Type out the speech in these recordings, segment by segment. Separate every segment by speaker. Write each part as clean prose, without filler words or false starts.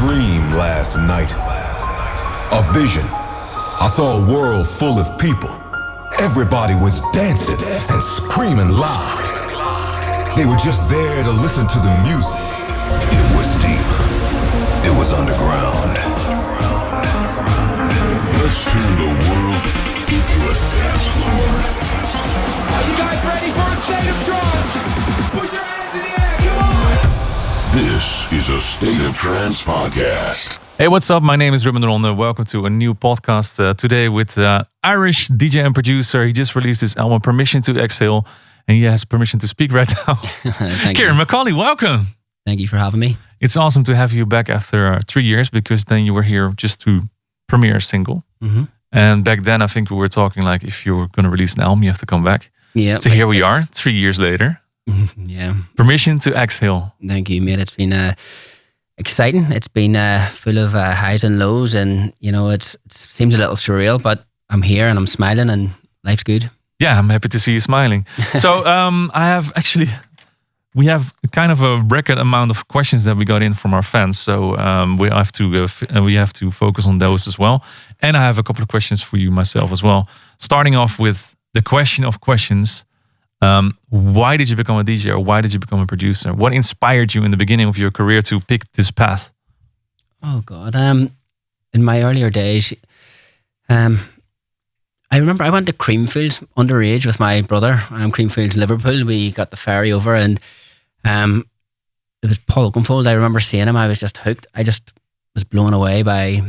Speaker 1: dream last night. A vision. I saw a world full of people. Everybody was dancing and screaming loud. They were just there to listen to the music. It was deep. It was underground. Let's turn the world into a dance floor.
Speaker 2: Are you guys ready for A State of Trance? Put your hands in the air, come on!
Speaker 1: This is A State of Trance podcast.
Speaker 3: Hey, what's up? My name is Ruben Ronde. Welcome to a new podcast today with Irish DJ and producer. He just released his album Permission to Exhale, and he has permission to speak right now. Ciaran McAuley, welcome.
Speaker 4: Thank you for having me.
Speaker 3: It's awesome to have you back after 3 years, because then you were here just to premiere a single.
Speaker 4: Mm-hmm.
Speaker 3: And back then, I think we were talking like, if you were going to release an album, you have to come back.
Speaker 4: Yeah.
Speaker 3: So here we are, 3 years later.
Speaker 4: Yeah.
Speaker 3: Permission to Exhale.
Speaker 4: Thank you, mate. It's been exciting. It's been full of highs and lows, and you know, it seems a little surreal, but I'm here and I'm smiling, and life's good.
Speaker 3: Yeah, I'm happy to see you smiling. So we have kind of a record amount of questions that we got in from our fans. So we have to focus on those as well. And I have a couple of questions for you myself as well. Starting off with the question of questions. Why did you become a DJ, or why did you become a producer? What inspired you in the beginning of your career to pick this path?
Speaker 4: Oh God. In my earlier days, I remember I went to Creamfields underage with my brother. Creamfields, Liverpool. We got the ferry over, and it was Paul Oakenfold. I remember seeing him. I was just hooked. I just was blown away by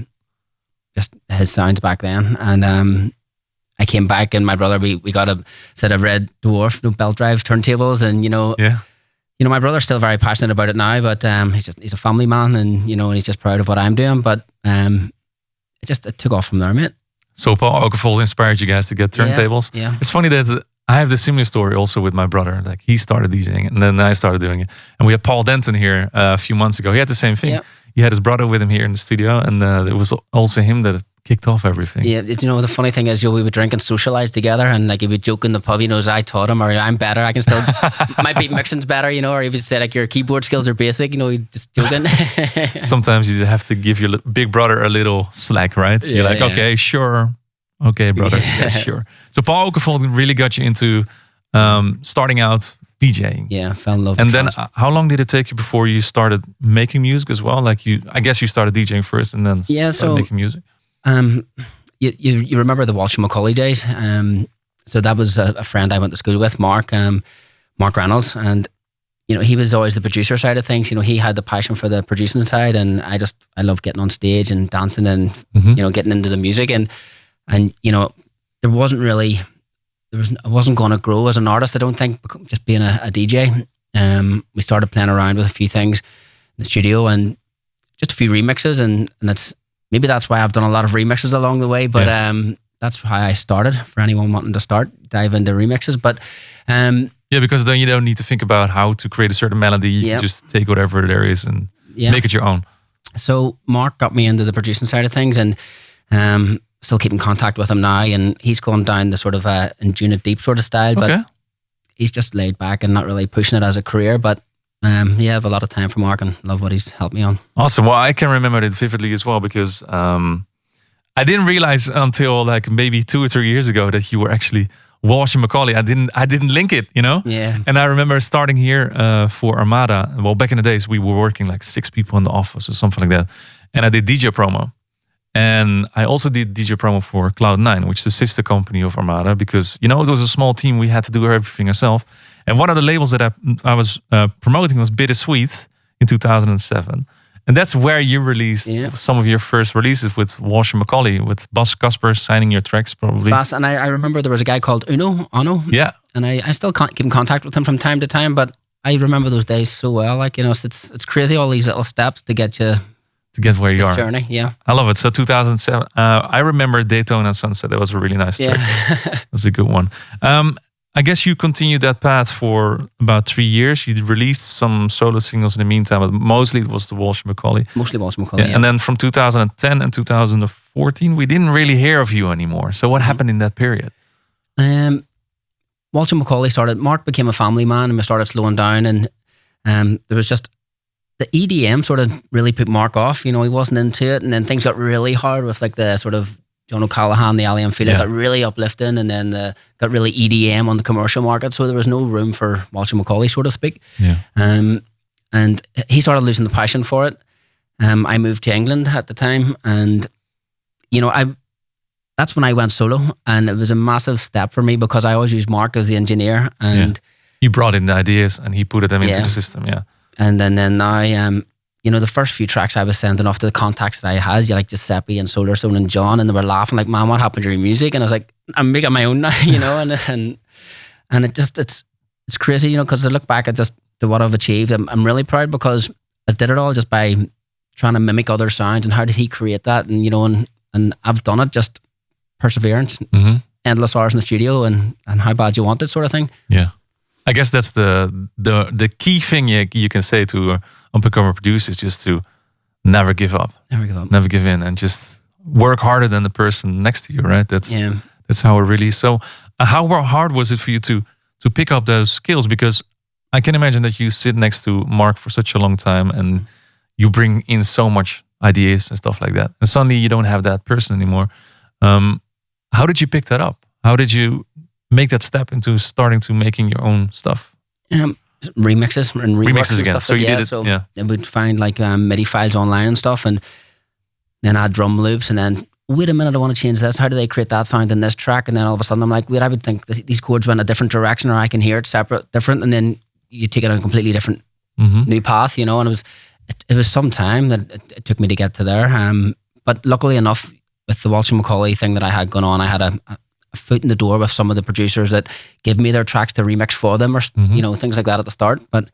Speaker 4: just his sounds back then. And I came back, and my brother, we got a set of Red Dwarf, belt drive turntables, and you know, my brother's still very passionate about it now, but he's a family man, and you know, and he's just proud of what I'm doing. But it took off from there, mate.
Speaker 3: So Paul Oakenfold inspired you guys to get turntables.
Speaker 4: Yeah.
Speaker 3: It's funny that I have the similar story also with my brother. Like, he started DJing, and then I started doing it. And we had Paul Denton here a few months ago. He had the same thing.
Speaker 4: Yeah.
Speaker 3: He had his brother with him here in the studio, and it was also him that kicked off everything.
Speaker 4: Yeah, you know, the funny thing is, we would drink and socialise together, and like he would joke in the pub, I taught him, or I'm better, I can still, my beat mixing's better, or he would say like, your keyboard skills are basic, he'd just joking.
Speaker 3: Sometimes you have to give your big brother a little slack, right? You're like, okay, sure. Okay, brother, yeah, sure. So Paul Oakenfold really got you into starting out DJing.
Speaker 4: Yeah, fell in love.
Speaker 3: And then how long did it take you before you started making music as well? Like, I guess you started DJing first and then started making music.
Speaker 4: You remember the Walsh McCauley days? So that was a friend I went to school with, Mark Reynolds, and he was always the producer side of things. He had the passion for the producing side, and I love getting on stage and dancing and getting into the music, and I wasn't going to grow as an artist, I don't think, just being a DJ. We started playing around with a few things in the studio and just a few remixes, and that's why I've done a lot of remixes along the way, but that's how I started, for anyone wanting to dive into remixes. But
Speaker 3: because then you don't need to think about how to create a certain melody. You can just take whatever there is and make it your own.
Speaker 4: So Mark got me into the producing side of things, and still keep in contact with him now, and he's gone down the sort of June It Deep sort of style, but he's just laid back and not really pushing it as a career. But I have a lot of time for Mark and love what he's helped me on. Awesome.
Speaker 3: Well, I can remember it vividly as well, because I didn't realize until like maybe 2 or 3 years ago that you were actually Walsh McCauley. I didn't link it,
Speaker 4: Yeah.
Speaker 3: And I remember starting here for Armada. Well, back in the days, we were working like 6 people in the office or something like that, and I did DJ promo. And I also did DJ promo for Cloud9, which is the sister company of Armada, because, it was a small team. We had to do everything ourselves. And one of the labels that I was promoting was Bittersweet in 2007. And that's where you released some of your first releases with Walsh McCauley, with Bas Kasper signing your tracks, probably.
Speaker 4: Bas, and I remember there was a guy called Ono.
Speaker 3: Yeah.
Speaker 4: And I still can't keep in contact with him from time to time, but I remember those days so well. Like, it's crazy, all these little steps to get you...
Speaker 3: To get where you are.
Speaker 4: Journey, yeah.
Speaker 3: I love it. So 2007, I remember Daytona Sunset. That was a really nice track. That's a good one. I guess you continued that path for about 3 years. You released some solo singles in the meantime, but mostly it was the Walsh McCauley.
Speaker 4: Mostly Walsh McCauley, yeah.
Speaker 3: And then from 2010 and 2014, we didn't really hear of you anymore. So what happened in that period?
Speaker 4: Walsh McCauley Mark became a family man, and we started slowing down, and there was just the EDM sort of really put Mark off. You know, he wasn't into it, and then things got really hard with like the sort of John O'Callaghan, the Alien feeling got really uplifting, and then got really EDM on the commercial market. So there was no room for Walsh McCauley, so to speak.
Speaker 3: Yeah.
Speaker 4: And he started losing the passion for it. I moved to England at the time, and you know, that's when I went solo, and it was a massive step for me because I always used Mark as the engineer, and
Speaker 3: you brought in the ideas and he put them into the system. Yeah.
Speaker 4: And then now, you know, the first few tracks I was sending off to the contacts that I had, like Giuseppe and Solar Stone and John, and they were laughing like, "Man, what happened to your music?" And I was like, "I'm making my own now," you know, and it just it's crazy, you know, because I look back at just to what I've achieved. I'm really proud because I did it all just by trying to mimic other sounds, and how did he create that? And you know, and I've done it just perseverance, endless hours in the studio, and how bad you want it, sort of thing.
Speaker 3: Yeah. I guess that's the key thing you can say to up-and-coming producers, just to never give up. Never give in, and just work harder than the person next to you, right? That's how it really is. So how hard was it for you to pick up those skills? Because I can imagine that you sit next to Mark for such a long time and you bring in so much ideas and stuff like that. And suddenly you don't have that person anymore. How did you pick that up? How did you make that step into starting to making your own stuff?
Speaker 4: Remixes and reworks and
Speaker 3: again.
Speaker 4: stuff.
Speaker 3: So you did it.
Speaker 4: So
Speaker 3: yeah.
Speaker 4: I would find like MIDI files online and stuff, and then add drum loops, and then wait a minute, I want to change this. How do they create that sound in this track? And then all of a sudden I'm like, wait, I would think these chords went a different direction, or I can hear it different, and then you take it on a completely different new path, you know. And it was some time that it took me to get to there. But luckily enough, with the Walsh McCauley thing that I had going on, I had a foot in the door with some of the producers that give me their tracks to remix for them, or you know, things like that at the start. But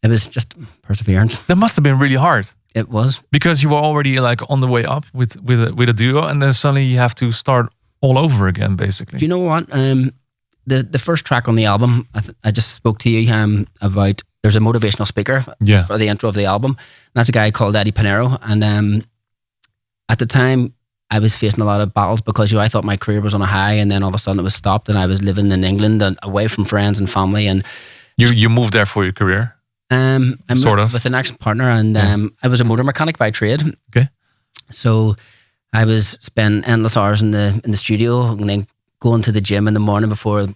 Speaker 4: it was just perseverance.
Speaker 3: That must have been really hard.
Speaker 4: It was,
Speaker 3: because you were already like on the way up with a duo, and then suddenly you have to start all over again, basically.
Speaker 4: Do you know what? The first track on the album, I just spoke to you about. There's a motivational speaker for the intro of the album. And that's a guy called Eddie Pinero, and at the time, I was facing a lot of battles because, you know, I thought my career was on a high, and then all of a sudden it was stopped, and I was living in England and away from friends and family. And
Speaker 3: you moved there for your career?
Speaker 4: I
Speaker 3: sort of
Speaker 4: with an ex-partner, and I was a motor mechanic by trade.
Speaker 3: Okay.
Speaker 4: So I was spending endless hours in the studio, and then going to the gym in the morning before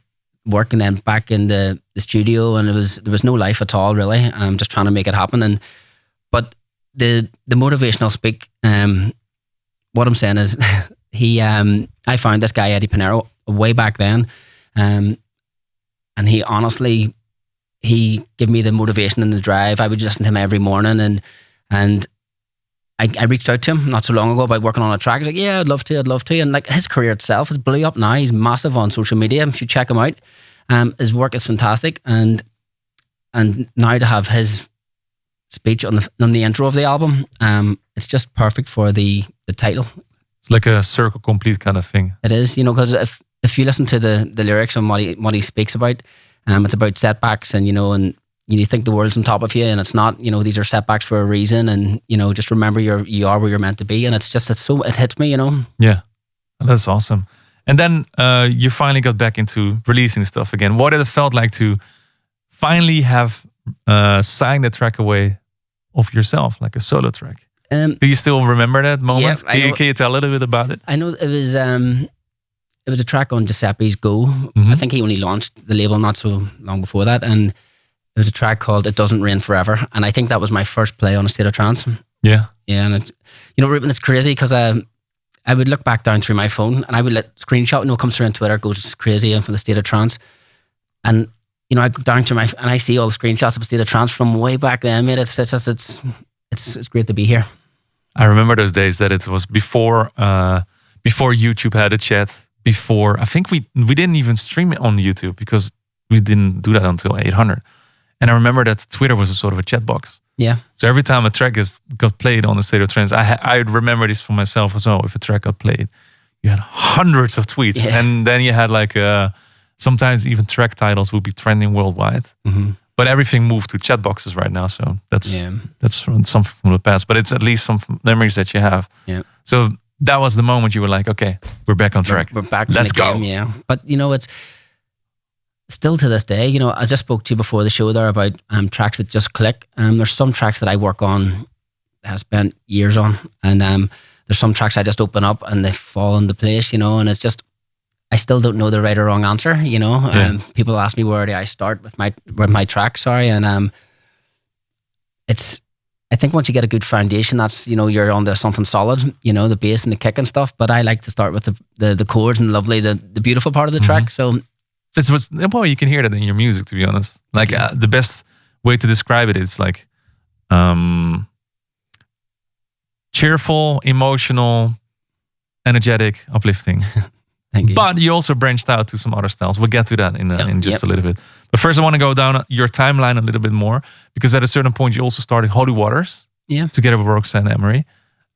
Speaker 4: work, and then back in the studio, and there was no life at all, really. I'm just trying to make it happen. But the motivational speak, what I'm saying is, I found this guy Eddie Pinero way back then, and he honestly, he gave me the motivation and the drive. I would listen to him every morning, and I reached out to him not so long ago about working on a track. He's like, yeah, I'd love to. And like, his career itself has blew up now. He's massive on social media. You should check him out. His work is fantastic, and now to have his speech on the intro of the album, it's just perfect for the title.
Speaker 3: It's like a circle complete kind of thing.
Speaker 4: It is, you know, because if you listen to the lyrics and what he speaks about, it's about setbacks, and you know, and you think the world's on top of you, and it's not. You know, these are setbacks for a reason, and you know, just remember you are where you're meant to be. And it hits me, you know.
Speaker 3: Yeah, that's awesome. And then you finally got back into releasing stuff again. What it felt like to finally have signed the track away of yourself, like a solo track. Do you still remember that moment?
Speaker 4: Yeah,
Speaker 3: can you tell a little bit about it?
Speaker 4: I know it was a track on Giuseppe's Go. I think he only launched the label not so long before that, and it was a track called It Doesn't Rain Forever, and I think that was my first play on A State of Trance.
Speaker 3: Yeah.
Speaker 4: And you know, Ruben, it's crazy because I would look back down through my phone, and I would let screenshot, you know, comes through on Twitter, goes crazy for the State of Trance, and you know, I go down to and I see all the screenshots of A State of Trance from way back then. Mate, it's great to be here.
Speaker 3: I remember those days that it was before YouTube had a chat. Before, I think we didn't even stream it on YouTube because we didn't do that until 800. And I remember that Twitter was a sort of a chat box.
Speaker 4: Yeah.
Speaker 3: So every time a track got played on the State of Trance, I remember this for myself as well. If a track got played, you had hundreds of tweets, and then you had like sometimes even track titles would be trending worldwide. But everything moved to chat boxes right now, so that's something from the past. But it's at least some memories that you have.
Speaker 4: Yeah.
Speaker 3: So that was the moment you were like, okay, we're back on track.
Speaker 4: We're back.
Speaker 3: Let's go.
Speaker 4: Game, yeah. But you know, still to this day, you know, I just spoke to you before the show there about tracks that just click. There's some tracks that I work on, that I spent years on, and there's some tracks I just open up and they fall into place, you know, and it's just, I still don't know the right or wrong answer, you know.
Speaker 3: Yeah.
Speaker 4: People ask me where do I start with my track, and it's, I think once you get a good foundation, that's, you know, you're onto something solid, you know, the bass and the kick and stuff. But I like to start with the chords and the beautiful part of the track. So
Speaker 3: That's what's, well, you can hear that in your music, to be honest. Like the best way to describe it is like cheerful, emotional, energetic, uplifting.
Speaker 4: thank you.
Speaker 3: But you also branched out to some other styles. We'll get to that in just a little bit. But first, I want to go down your timeline a little bit more, because at a certain point, you also started Holy Waters together with Roxanne Emery.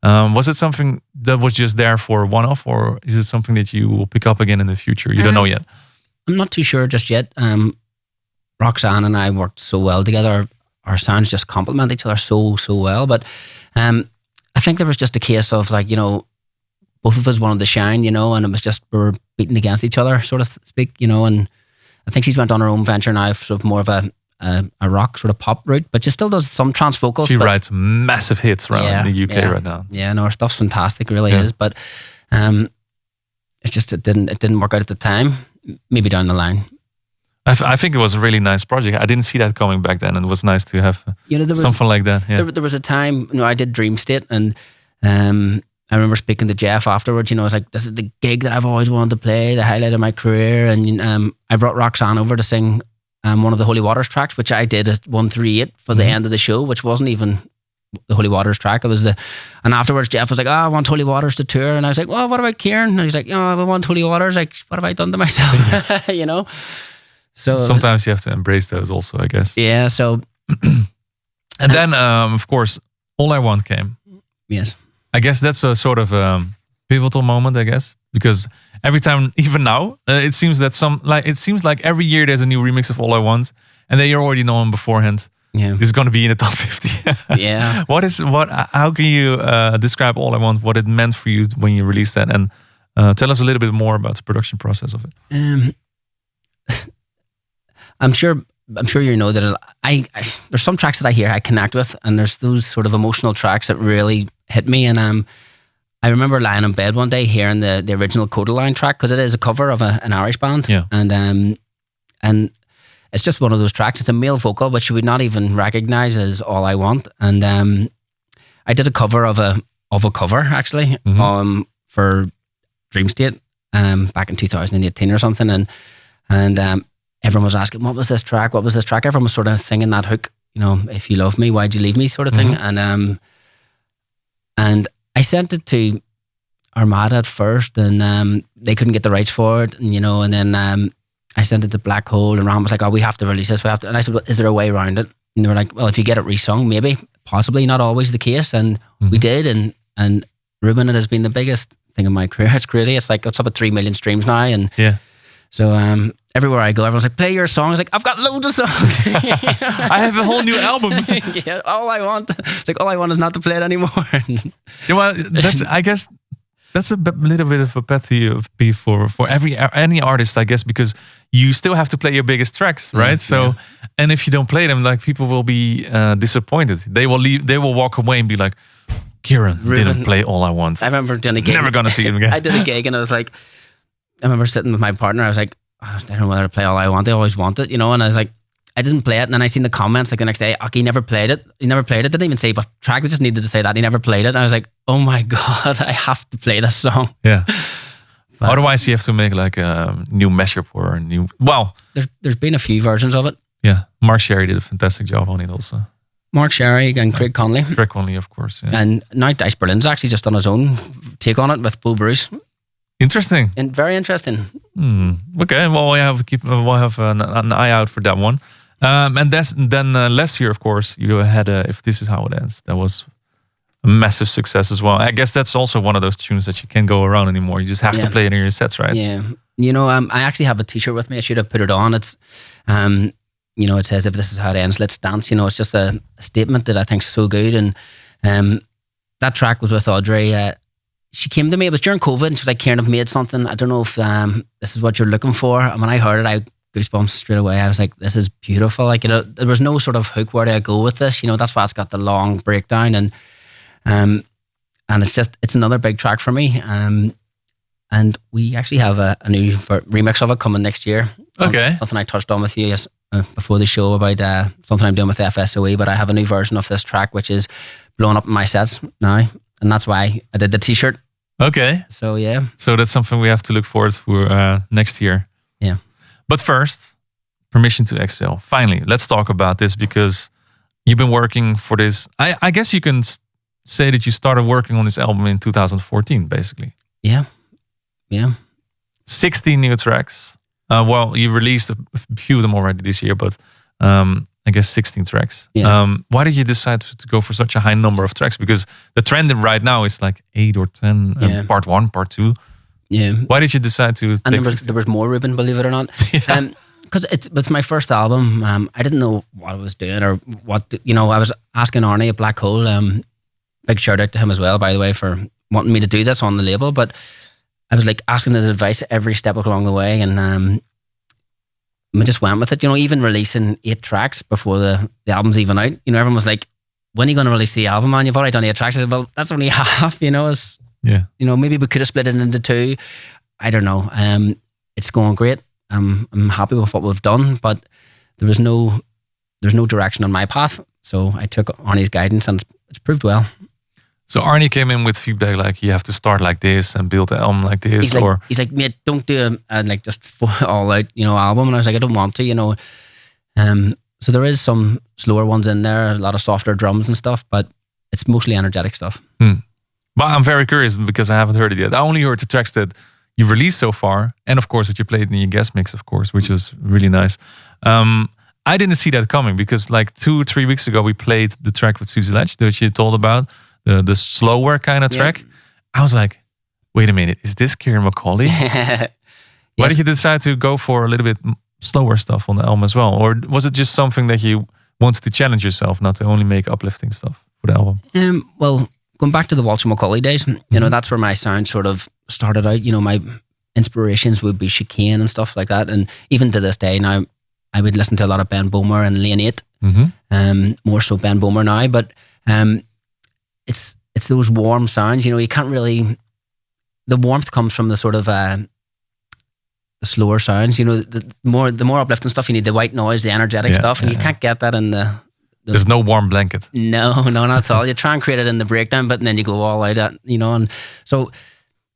Speaker 3: Was it something that was just there for one-off, or is it something that you will pick up again in the future? You don't know yet.
Speaker 4: I'm not too sure just yet. Roxanne and I worked so well together. Our sounds just complement each other so well. But I think there was just a case of, like, you know, both of us wanted to shine, you know, and it was just, we were beating against each other, so to speak, you know. And I think she's went on her own venture now, sort of more of a rock sort of pop route, but she still does some trance vocals.
Speaker 3: She writes massive hits around the UK right now.
Speaker 4: Yeah, no, her stuff's fantastic, really is. But it's just it didn't work out at the time. Maybe down the line.
Speaker 3: I think it was a really nice project. I didn't see that coming back then, and it was nice to have something like that. Yeah.
Speaker 4: There was a time, you know, I did Dream State, and I remember speaking to Jeff afterwards. You know, I was like, "This is the gig that I've always wanted to play, the highlight of my career." And I brought Roxanne over to sing one of the Holy Waters tracks, which I did at 138 for the end of the show, which wasn't even the Holy Waters track. It was and afterwards Jeff was like, I want Holy Waters to tour. And I was like, well, what about Ciaran? And he's like, I want Holy Waters. Like, what have I done to myself? You know? So
Speaker 3: sometimes you have to embrace those also, I guess.
Speaker 4: Yeah. So,
Speaker 3: and then, of course, All I Want came.
Speaker 4: Yes.
Speaker 3: I guess that's a sort of pivotal moment, I guess, because every time, even now, it seems like every year there's a new remix of All I Want, and then you already know them beforehand.
Speaker 4: Yeah,
Speaker 3: this is going to be in the top 50.
Speaker 4: Yeah.
Speaker 3: How can you describe All I Want? What it meant for you when you released that, and tell us a little bit more about the production process of it. I'm sure you know that there's some tracks that I hear I connect with, and there's those sort of emotional tracks that really hit me. And I remember lying in bed one day hearing the original Codaline track, because it is a cover of an Irish band. Yeah.
Speaker 4: And it's just one of those tracks. It's a male vocal, which you would not even recognize as All I Want. And I did a cover of a cover, actually, for Dream State back in 2018 or something. And everyone was asking, what was this track? What was this track? Everyone was sort of singing that hook, you know, if you love me, why'd you leave me, sort of thing. And I sent it to Armada at first, and they couldn't get the rights for it, and, you know, and then I sent it to Black Hole, and Ram was like, oh, we have to release this. And I said, well, is there a way around it? And they were like, well, if you get it resung, maybe, possibly, not always the case. And we did, and Ruben, it has been the biggest thing in my career. It's crazy. It's like, it's up at 3 million streams now. And so everywhere I go, everyone's like, play your song. I was like, I've got loads of songs.
Speaker 3: I have a whole new album.
Speaker 4: Yeah, all I want. It's like, all I want is not to play it anymore.
Speaker 3: Yeah, well, I guess that's a little bit of a pet peeve for any artist, I guess, because you still have to play your biggest tracks, right? So, and if you don't play them, like, people will be disappointed. They will leave. They will walk away and be like, Ciaran didn't play All I Want.
Speaker 4: I remember doing a gig.
Speaker 3: Never gonna see him again.
Speaker 4: I did a gig, and I was like, I remember sitting with my partner. I was like, I don't know whether to play All I Want. They always want it, you know. And I was like, I didn't play it. And then I seen the comments like the next day, he never played it. He never played it. Didn't even say what track. They just needed to say that he never played it. And I was like, oh my God, I have to play this song.
Speaker 3: Yeah. But otherwise, you have to make like a new mashup or a new. Well,
Speaker 4: there's been a few versions of it.
Speaker 3: Yeah, Mark Sherry did a fantastic job on it also.
Speaker 4: Mark Sherry and Craig Conley.
Speaker 3: Craig Conley, of course. Yeah.
Speaker 4: And now Dice Berlin's actually just done his own take on it with Bo Bruce.
Speaker 3: Interesting.
Speaker 4: And very interesting.
Speaker 3: Okay, well, we'll have an eye out for that one. And then last year, of course, you had If This Is How It Ends. That was a massive success as well. I guess that's also one of those tunes that you can't go around anymore. You just have to play it in your sets, right?
Speaker 4: Yeah. You know, I actually have a t-shirt with me. I should have put it on. It's, you know, it says, if this is how it ends, let's dance. You know, it's just a statement that I think is so good. And that track was with Audrey. She came to me, it was during COVID, and she was like, Ciaran, I've made something. I don't know if this is what you're looking for. And when I heard it, I goosebumps straight away. I was like, this is beautiful. Like, there was no sort of hook, where do I go with this? That's why it's got the long breakdown, and it's another big track for me. And we actually have a new remix of it coming next year.
Speaker 3: Okay.
Speaker 4: Something I touched on with you before the show about something I'm doing with FSOE, but I have a new version of this track which is blowing up in my sets now, and that's why I did the t-shirt.
Speaker 3: Okay.
Speaker 4: So yeah.
Speaker 3: So that's something we have to look forward to next year.
Speaker 4: Yeah.
Speaker 3: But first, Permission to Exhale. Finally, let's talk about this, because you've been working for this. I guess you can say that you started working on this album in 2014, basically.
Speaker 4: Yeah.
Speaker 3: 16 new tracks. Well, you released a few of them already this year, but I guess 16 tracks.
Speaker 4: Yeah.
Speaker 3: Why did you decide to go for such a high number of tracks? Because the trend right now is like 8 or 10, part 1, part 2.
Speaker 4: Yeah.
Speaker 3: Why did you decide to?
Speaker 4: And there was more, Ruben, believe it or not.
Speaker 3: Yeah.
Speaker 4: Because it's my first album. I didn't know what I was doing or what. I was asking Arnie at Black Hole. Big shout out to him as well, by the way, for wanting me to do this on the label. But I was like asking his advice every step along the way, and I just went with it. Even releasing 8 tracks before the album's even out. Everyone was like, "When are you going to release the album, man? You've already done 8 tracks." I said, "Well, that's only half." Maybe we could have split it into 2. I don't know. It's going great. I'm happy with what we've done, but there's no direction on my path. So I took Arnie's guidance, and it's proved well.
Speaker 3: So Arnie came in with feedback like, you have to start like this and build the album like this.
Speaker 4: He's like, mate, don't do a just all out album. And I was like, I don't want to. So there is some slower ones in there, a lot of softer drums and stuff, but it's mostly energetic stuff.
Speaker 3: But I'm very curious because I haven't heard it yet. I only heard the tracks that you released so far, and of course what you played in your guest mix, of course, which was really nice. I didn't see that coming, because like 2-3 weeks ago we played the track with Susie Ledge that you told about, the slower kind of track. I was like, wait a minute, is this Ciaran McAuley? Why did you decide to go for a little bit slower stuff on the album as well? Or was it just something that you wanted to challenge yourself, not to only make uplifting stuff for the album?
Speaker 4: Well, going back to the Walsh McCauley days, that's where my sound sort of started out. My inspirations would be chicane and stuff like that. And even to this day now, I would listen to a lot of Ben Bomer and Lane 8. More so Ben Bomer now, but it's those warm sounds. You can't really. The warmth comes from the sort of the slower sounds. The more uplifting stuff. You need the white noise, the energetic stuff, and you can't get that in the.
Speaker 3: There's no warm blanket.
Speaker 4: No, not at all. You try and create it in the breakdown, but then you go all out at And so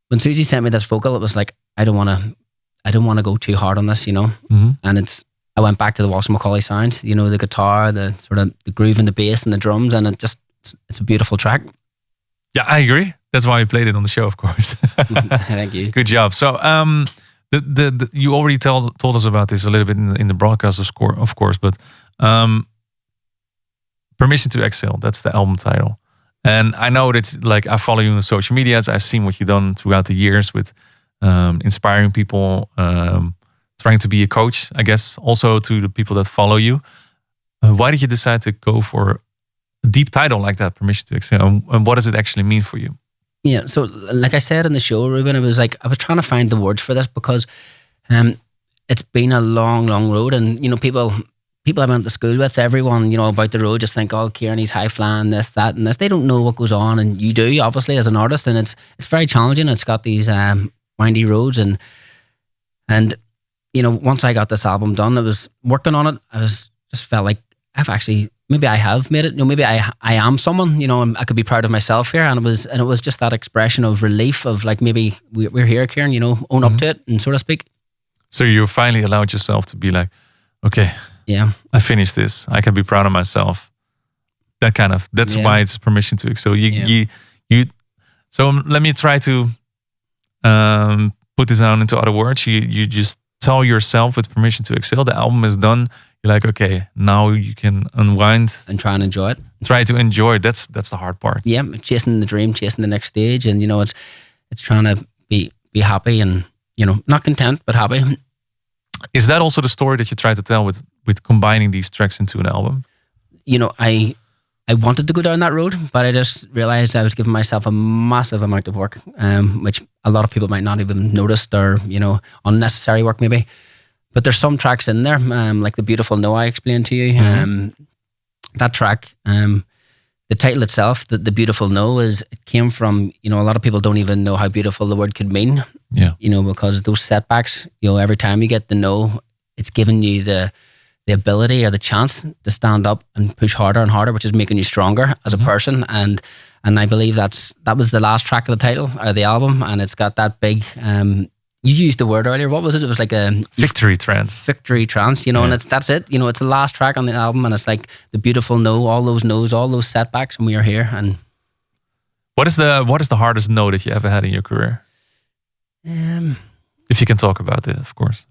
Speaker 4: when Susie sent me this vocal, it was like, I don't want to go too hard on this, And I went back to the Walsh McCauley sound, the guitar, the sort of the groove and the bass and the drums, and it's a beautiful track.
Speaker 3: Yeah, I agree. That's why we played it on the show, of course.
Speaker 4: Thank you.
Speaker 3: Good job. So, you already told us about this a little bit in the broadcast, of course, but Permission to Exhale, that's the album title. And I know that like I follow you on social medias. I've seen what you've done throughout the years with inspiring people, trying to be a coach, I guess, also to the people that follow you. Why did you decide to go for a deep title like that, Permission to Exhale? And what does it actually mean for you?
Speaker 4: Yeah, so like I said in the show, Ruben, I was trying to find the words for this because it's been a long, long road. And, people I went to school with, everyone, about the road just think, oh, Ciaran, he's high flying, this, that, and this. They don't know what goes on. And you do, obviously, as an artist. And it's very challenging. It's got these windy roads. And once I got this album done, I was working on it. I just felt like maybe I have made it. Maybe I am someone, and I could be proud of myself here. And it was just that expression of relief of like, maybe we're here, Ciaran, own up to it, and so to speak.
Speaker 3: So you finally allowed yourself to be like, okay,
Speaker 4: yeah,
Speaker 3: I finished this. I can be proud of myself. That's why it's Permission to Exhale. So let me try to put this down into other words. You just tell yourself with Permission to Exhale, the album is done. You're like, okay, now you can unwind
Speaker 4: and try and enjoy it.
Speaker 3: Try to enjoy it. That's the hard part.
Speaker 4: Yeah, chasing the dream, chasing the next stage, and it's trying to be happy and not content but happy.
Speaker 3: Is that also the story that you try to tell with combining these tracks into an album?
Speaker 4: I wanted to go down that road, but I just realized I was giving myself a massive amount of work, which a lot of people might not even notice, or unnecessary work maybe. But there's some tracks in there, like The Beautiful No I explained to you. That track, the title itself, the Beautiful No, it came from, a lot of people don't even know how beautiful the word could mean.
Speaker 3: Yeah.
Speaker 4: Because those setbacks, every time you get the no, it's giving you the ability or the chance to stand up and push harder and harder, which is making you stronger as a person. And I believe that was the last track of the title or the album, and it's got that big. You used the word earlier. What was it? It was like a
Speaker 3: victory trance.
Speaker 4: Victory trance, and that's it. It's the last track on the album, and it's like the beautiful no, all those no's, all those setbacks, and we are here. And
Speaker 3: what is the hardest no that you ever had in your career? If you can talk about it, of course.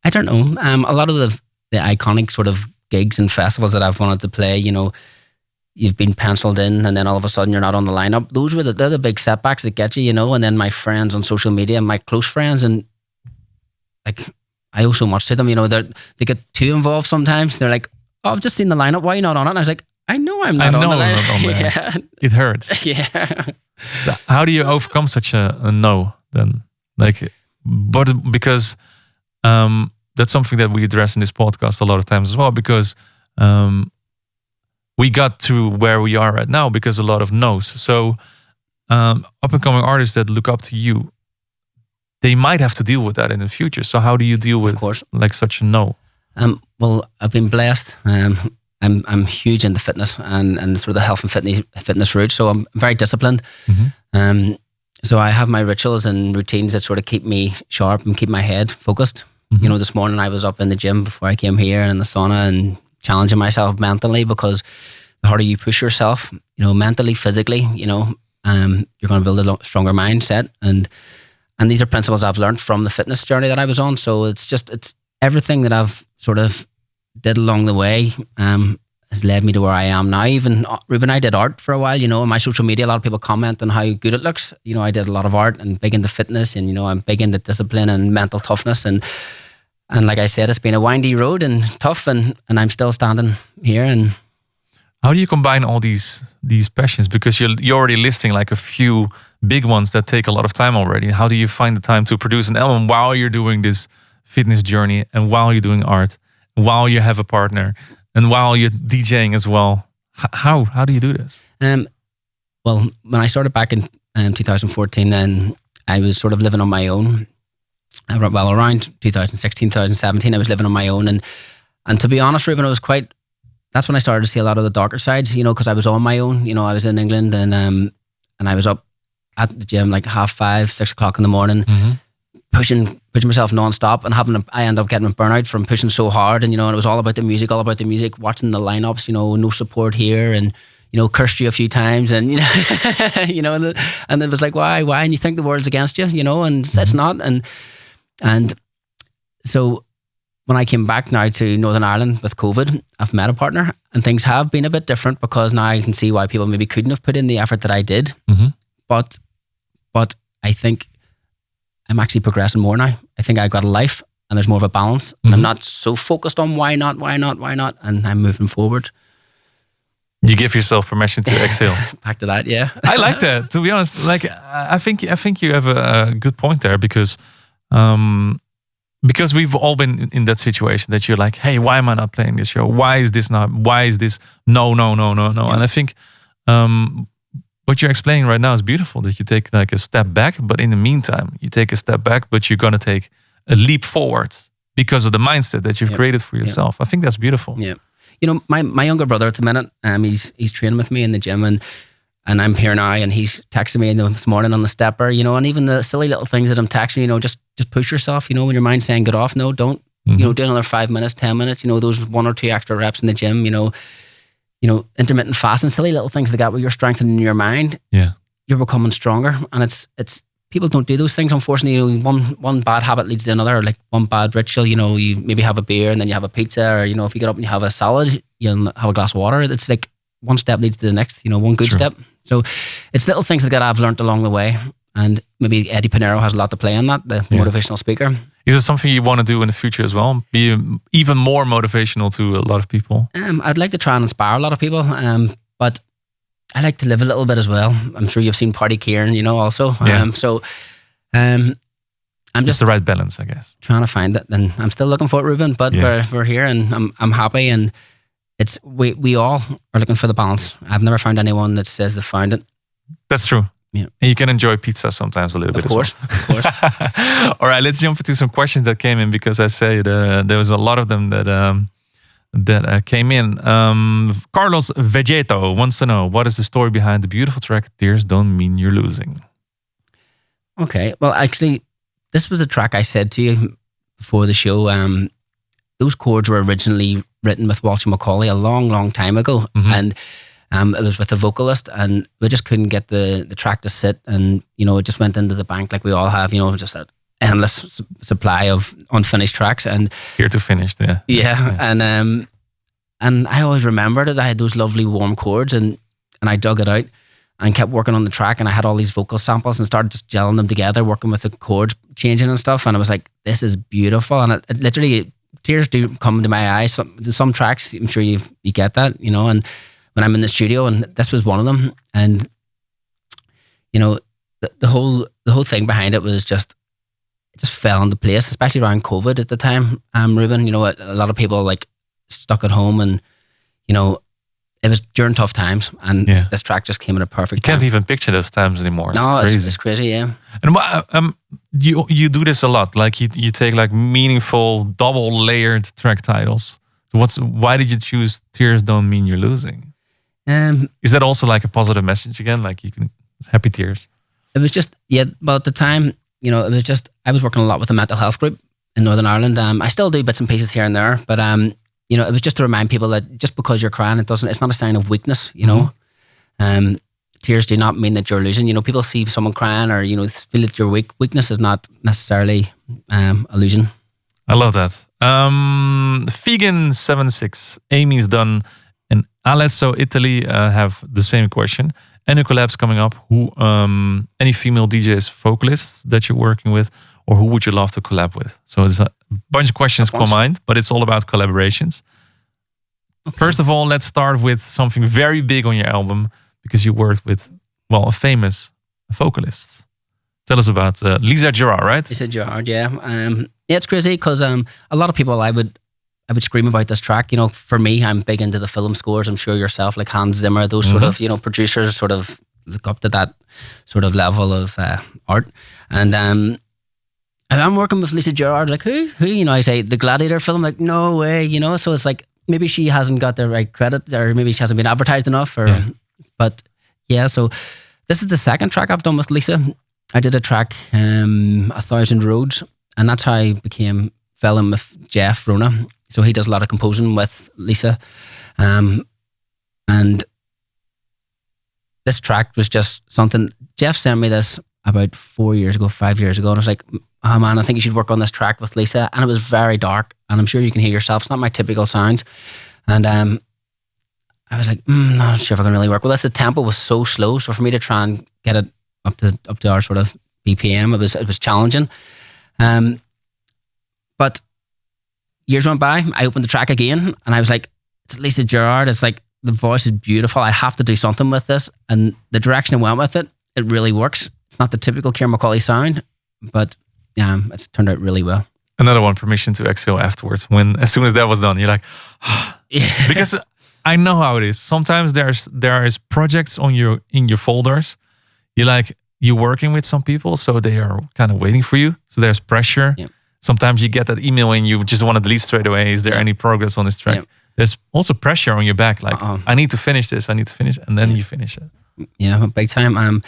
Speaker 4: I don't know. A lot of the iconic sort of gigs and festivals that I've wanted to play, you've been penciled in and then all of a sudden you're not on the lineup. They're the big setbacks that get you, and then my friends on social media, my close friends, and like I owe so much to them, they get too involved sometimes. They're like, oh, I've just seen the lineup, why are you not on it? And I was like, I know I'm not on the lineup.
Speaker 3: Yeah. It hurts.
Speaker 4: Yeah.
Speaker 3: How do you overcome such a no then? But because that's something that we address in this podcast a lot of times as well, because we got to where we are right now because a lot of no's. So up and coming artists that look up to you, they might have to deal with that in the future. So how do you deal with such a no?
Speaker 4: Well, I've been blessed. I'm huge into fitness and sort of the health and fitness route. So I'm very disciplined. Mm-hmm. So I have my rituals and routines that sort of keep me sharp and keep my head focused. Mm-hmm. This morning I was up in the gym before I came here in the sauna and challenging myself mentally, because the harder you push yourself, mentally, physically, you're going to build a stronger mindset. And these are principles I've learned from the fitness journey that I was on. So it's everything that I've sort of did along the way has led me to where I am now. Even Ruben, I did art for a while, on my social media, a lot of people comment on how good it looks. I did a lot of art and big into fitness, and, I'm big into discipline and mental toughness. And like I said, it's been a windy road and tough, and I'm still standing here. And
Speaker 3: how do you combine all these passions? Because you're already listing like a few big ones that take a lot of time already. How do you find the time to produce an album while you're doing this fitness journey, and while you're doing art, while you have a partner, and while you're DJing as well? How do you do this?
Speaker 4: Well, when I started back in 2014, then I was sort of living on my own. Well, around 2016, 2017, I was living on my own. And to be honest, Ruben, that's when I started to see a lot of the darker sides, because I was on my own. I was in England, and I was up at the gym like 5:30, 6 o'clock in the morning, mm-hmm. pushing myself nonstop, and I ended up getting a burnout from pushing so hard. And, and it was all about the music, watching the lineups, no support here, and, cursed you a few times, and, and it was like, why? And you think the world's against you, and mm-hmm. it's not. And so when I came back now to Northern Ireland with COVID, I've met a partner, and things have been a bit different, because now I can see why people maybe couldn't have put in the effort that I did. Mm-hmm. But I think I'm actually progressing more now. I think I've got a life, and there's more of a balance, and I'm not so focused on why not, and I'm moving forward.
Speaker 3: You give yourself permission to exhale.
Speaker 4: Back to that, yeah.
Speaker 3: I like that, to be honest. Like, I think you have a good point there, because we've all been in that situation that you're like, hey, why am I not playing this show? Why is this not? Why is this? No. Yeah. And I think what you're explaining right now is beautiful, that you take like a step back, but in the meantime, you take a step back, but you're going to take a leap forward because of the mindset that you've created for yourself. I think that's beautiful.
Speaker 4: Yeah. My younger brother at the minute, he's training with me in the gym, and I'm here now, and he's texting me this morning on the stepper, and even the silly little things that I'm texting, just push yourself, when your mind's saying get off, no, don't, mm-hmm. Do another 5 minutes, 10 minutes, those 1 or 2 extra reps in the gym, intermittent fasting, silly little things like that, where you're strengthening your mind.
Speaker 3: Yeah. You're
Speaker 4: becoming stronger. And it's people don't do those things, unfortunately. One bad habit leads to another, like one bad ritual, you maybe have a beer and then you have a pizza, or, if you get up and you have a salad, you'll have a glass of water. It's like one step leads to the next, one good step. So it's little things like that I've learned along the way. And maybe Eddie Pinero has a lot to play in that, the motivational speaker.
Speaker 3: Is it something you want to do in the future as well? Be even more motivational to a lot of people?
Speaker 4: I'd like to try and inspire a lot of people, but I like to live a little bit as well. I'm sure you've seen Party Ciaran, also.
Speaker 3: Yeah.
Speaker 4: And I'm
Speaker 3: It's the right balance, I guess.
Speaker 4: trying to find it, and I'm still looking for it, Ruben. But we're here, and I'm happy, and it's we all are looking for the balance. I've never found anyone that says they found it.
Speaker 3: That's true.
Speaker 4: Yeah.
Speaker 3: And you can enjoy pizza sometimes a little bit
Speaker 4: Of course.
Speaker 3: All right, let's jump into some questions that came in, because I say there was a lot of them that came in. Carlos Vegeto wants to know, what is the story behind the beautiful track Tears Don't Mean You're Losing?
Speaker 4: Okay. Well, actually, this was a track I said to you before the show. Those chords were originally written with Walsh McCauley a long, long time ago. And it was with a vocalist, and we just couldn't get the track to sit. And, it just went into the bank like we all have, just that endless supply of unfinished tracks. And
Speaker 3: Here to finish, yeah.
Speaker 4: Yeah. And I always remembered it. I had those lovely warm chords, and I dug it out and kept working on the track, and I had all these vocal samples and started just gelling them together, working with the chords changing and stuff. And I was like, this is beautiful. And it literally, tears do come to my eyes. Some tracks, I'm sure you get that, and when I'm in the studio, and this was one of them. And, the whole thing behind it was just, it just fell into place, especially around COVID at the time. Ruben, a lot of people like stuck at home, and, it was during tough times, and this track just came at a perfect time.
Speaker 3: Can't even picture those times anymore.
Speaker 4: It's crazy, yeah.
Speaker 3: And you do this a lot. Like you take like meaningful, double layered track titles. So why did you choose Tears Don't Mean You're Losing? Is that also like a positive message again? Like it's happy tears.
Speaker 4: It was just, well, at the time, it was just, I was working a lot with a mental health group in Northern Ireland. I still do bits and pieces here and there, but it was just to remind people that just because you're crying, it's not a sign of weakness, Tears do not mean that you're losing. People see someone crying, or, feel that you're weak. Weakness is not necessarily illusion.
Speaker 3: I love that. Vegan76, Amy's done, and Alesso Italy have the same question. Any collabs coming up? Who, any female DJs, vocalists that you're working with, or who would you love to collab with? So there's a bunch of questions combined, but it's all about collaborations. Okay. First of all, let's start with something very big on your album, because you worked with, a famous vocalist. Tell us about Lisa Gerard, right?
Speaker 4: Lisa Gerard, yeah. It's crazy because a lot of people, I would scream about this track. For me, I'm big into the film scores. I'm sure yourself, like Hans Zimmer, those sort of, producers sort of look up to that sort of level of art. And I'm working with Lisa Gerard, like who? I say the Gladiator film, like no way, So it's like maybe she hasn't got the right credit, or maybe she hasn't been advertised enough, but yeah. So this is the second track I've done with Lisa. I did a track, 1,000 Roads, and that's how I fell in with Jeff Rona. So he does a lot of composing with Lisa. And this track was just something, Jeff sent me this about 5 years ago, and I was like, oh man, I think you should work on this track with Lisa. And it was very dark, and I'm sure you can hear yourself, it's not my typical sounds. And I was like, not sure if I can really work with this. The tempo was so slow, so for me to try and get it up to our sort of BPM, it was challenging. But years went by, I opened the track again, and I was like, it's Lisa Gerard. It's like, the voice is beautiful. I have to do something with this. And the direction I went with it really works. It's not the typical Ciaran McAuley sound, but it's turned out really well.
Speaker 3: Another one, Permission to Exhale afterwards. As soon as that was done, you're like, yeah. Because I know how it is. Sometimes there is projects in your folders. You're working with some people, so they are kind of waiting for you. So there's pressure. Yeah. Sometimes you get that email and you just want to delete straight away. Is there any progress on this track? Yeah. There's also pressure on your back. Like, I need to finish this. And then you finish it.
Speaker 4: Yeah, big time. And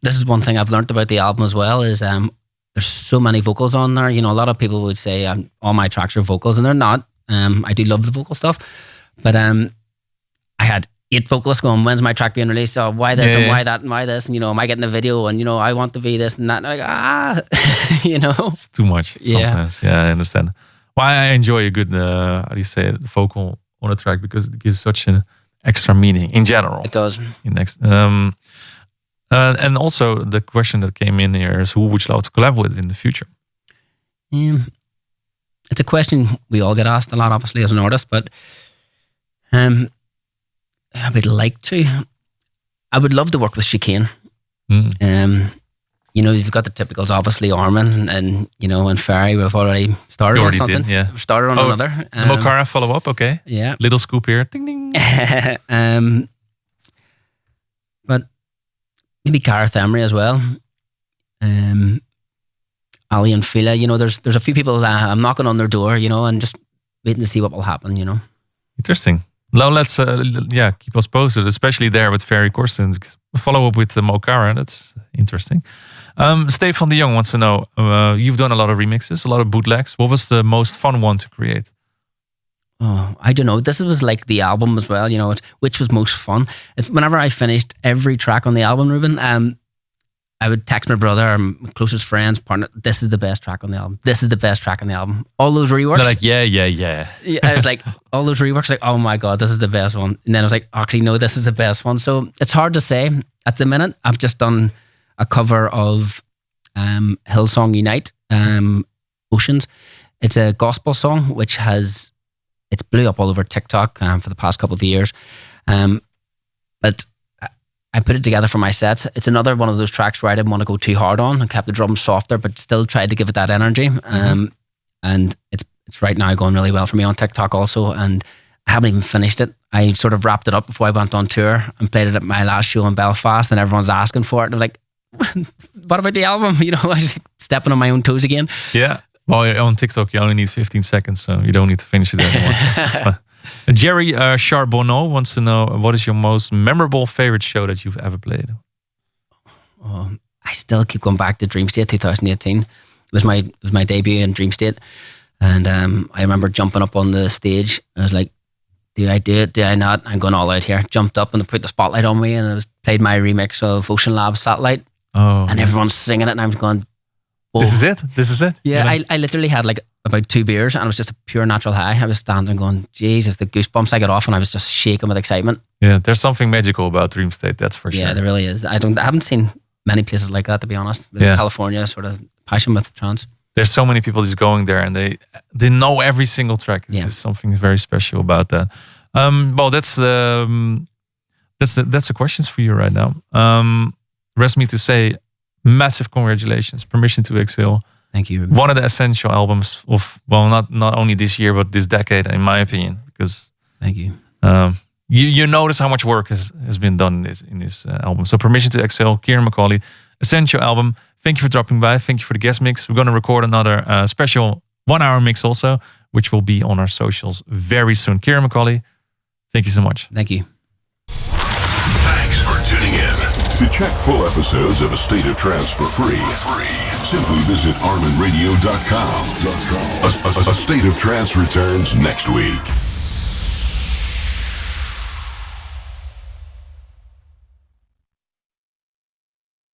Speaker 4: this is one thing I've learned about the album as well is there's so many vocals on there. A lot of people would say all my tracks are vocals, and they're not. I do love the vocal stuff. But I had 8 vocalists going, when's my track being released? Oh, why this and why that and why this? And, am I getting the video? And, I want to be this and that. And I'm like,
Speaker 3: It's too much sometimes. Yeah, I understand. Why I enjoy a good, vocal on a track, because it gives such an extra meaning in general.
Speaker 4: It does.
Speaker 3: And also the question that came in here is, who would you love to collab with in the future?
Speaker 4: It's a question we all get asked a lot, obviously, as an artist, but I would like to. I would love to work with Chicane. you know, you've got the typicals, obviously Armin and you know, and Ferry. We've already started
Speaker 3: You
Speaker 4: on
Speaker 3: already
Speaker 4: something.
Speaker 3: did, yeah.
Speaker 4: We've started on another.
Speaker 3: The Mokara follow up, okay.
Speaker 4: Yeah.
Speaker 3: Little scoop here. Ding ding.
Speaker 4: But maybe Gareth Emery as well. Ali and Fila, you know, there's a few people that I'm knocking on their door, you know, and just waiting to see what will happen, you know.
Speaker 3: Interesting. Now let's keep us posted, especially there with Ferry Corsten. Follow up with the Mokara. That's interesting. Stefan de Jong wants to know, you've done a lot of remixes, a lot of bootlegs. What was the most fun one to create?
Speaker 4: Oh, I don't know. This was like the album as well, you know, which was most fun. It's whenever I finished every track on the album, Ruben, I would text my brother or my closest friends, partner, this is the best track on the album. This is the best track on the album. All those reworks.
Speaker 3: They're like, yeah.
Speaker 4: Yeah, I was like, all those reworks, like, oh my God, this is the best one. And then I was like, actually, no, this is the best one. So it's hard to say. At the minute, I've just done a cover of Hillsong Unite, Oceans. It's a gospel song, which it's blew up all over TikTok for the past couple of years. But I put it together for my sets. It's another one of those tracks where I didn't want to go too hard on. I kept the drums softer, but still tried to give it that energy. And it's right now going really well for me on TikTok also. And I haven't even finished it. I sort of wrapped it up before I went on tour and played it at my last show in Belfast, and everyone's asking for it. And I'm like, what about the album? You know, I was like stepping on my own toes again.
Speaker 3: Yeah. Well, on TikTok, you only need 15 seconds, so you don't need to finish it anymore. That's fine. Jerry Charbonneau wants to know, what is your most memorable favorite show that you've ever played?
Speaker 4: I still keep going back to Dream State 2018. It was my debut in Dream State, and I remember jumping up on the stage. I was like, do I do it? Do I not? I'm going all out here. Jumped up and they put the spotlight on me, and I played my remix of Ocean Lab's Satellite.
Speaker 3: Oh,
Speaker 4: and everyone's singing it, and I was going, whoa.
Speaker 3: This is it.
Speaker 4: Yeah, I literally had like about 2 beers, and it was just a pure natural high. I was standing going, Jesus, the goosebumps I got off, and I was just shaking with excitement.
Speaker 3: Yeah, there's something magical about Dream State, that's for sure.
Speaker 4: Yeah, there really is. I haven't seen many places like that, to be honest. California, sort of passion with trance.
Speaker 3: There's so many people just going there, and they know every single track. It's just something very special about that. Well, that's the questions for you right now. Rest me to say, massive congratulations, Permission to Exhale.
Speaker 4: Thank you.
Speaker 3: One of the essential albums of, well, not only this year but this decade, in my opinion. Because
Speaker 4: thank you.
Speaker 3: You notice how much work has been done in this album. So Permission to Exhale, Ciaran McAuley, essential album. Thank you for dropping by. Thank you for the guest mix. We're going to record another special 1-hour mix also, which will be on our socials very soon. Ciaran McAuley, thank you so much.
Speaker 4: Thank you.
Speaker 1: Thanks for tuning in. To check full episodes of A State of Trance for free, simply visit arminradio.com. A State of Trance returns next week.